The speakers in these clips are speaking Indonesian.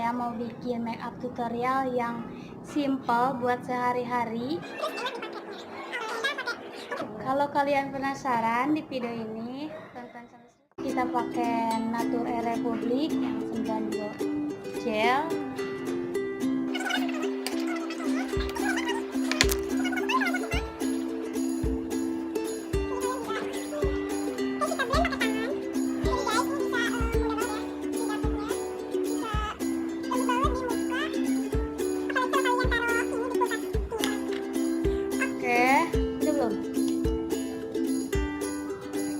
saya mau bikin makeup tutorial yang simple buat sehari-hari. Kalau kalian penasaran di video ini, tonton sampai selesai. Kita pakai Nature Republic yang 92 gel.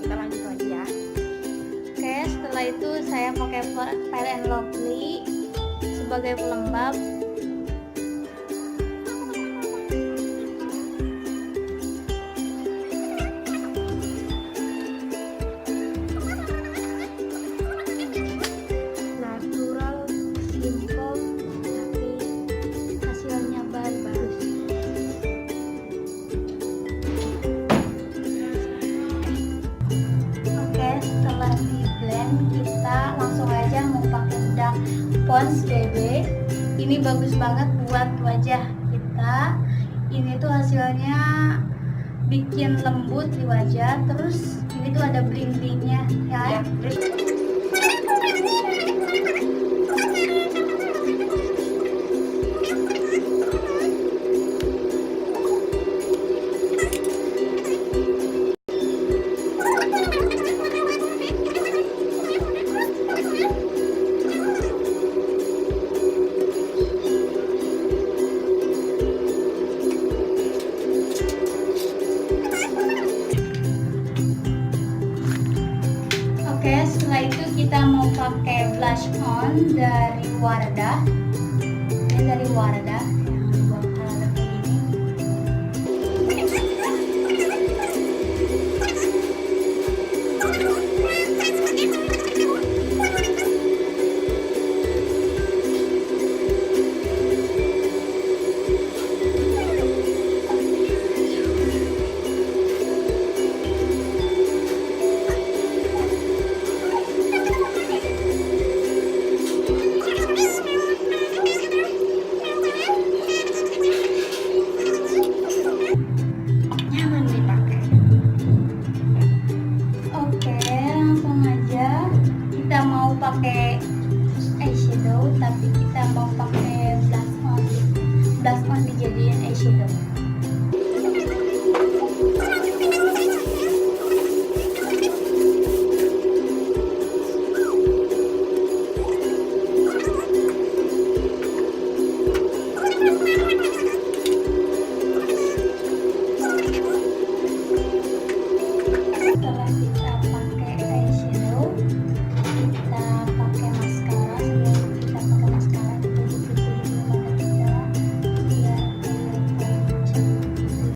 Kita lanjut lagi ya. Oke, setelah itu saya pakai Fair and Lovely sebagai pelembab. Natural, simple, tapi hasilnya bagus. Setelah di blend, kita langsung aja mau pakai bedak Pond's BB. Ini bagus banget buat wajah kita. Ini tuh hasilnya bikin lembut di wajah. Terus ini tuh ada bling-blingnya ya. Oke, setelah itu kita mau pakai blush on dari Wardah. Ini dari Wardah yang bakal ada kayak gini. Pakai eyeshadow, tapi kita mau pakai blush on dijadiin eyeshadow. Setelah kita pakai eyeshadow, kita pakai maskara. Sebelum kita pakai maskara, kita tutup dulu mata kita biar kelihatan cantik.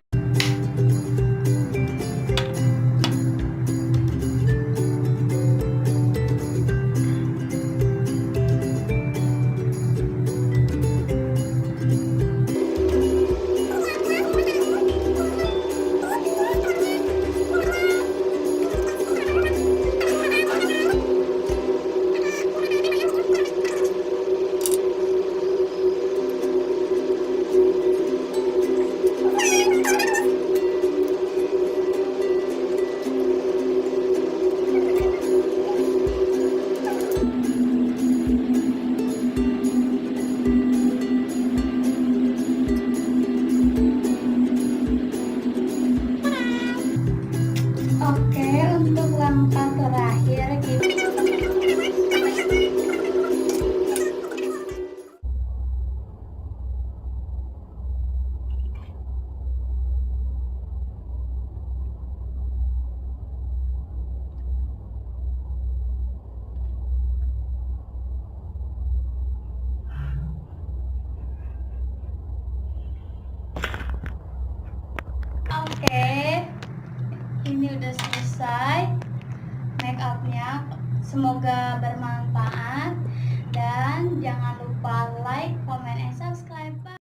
Oke, untuk langkah terakhir kita ini udah selesai make upnya. Semoga bermanfaat dan jangan lupa like, comment, and subscribe.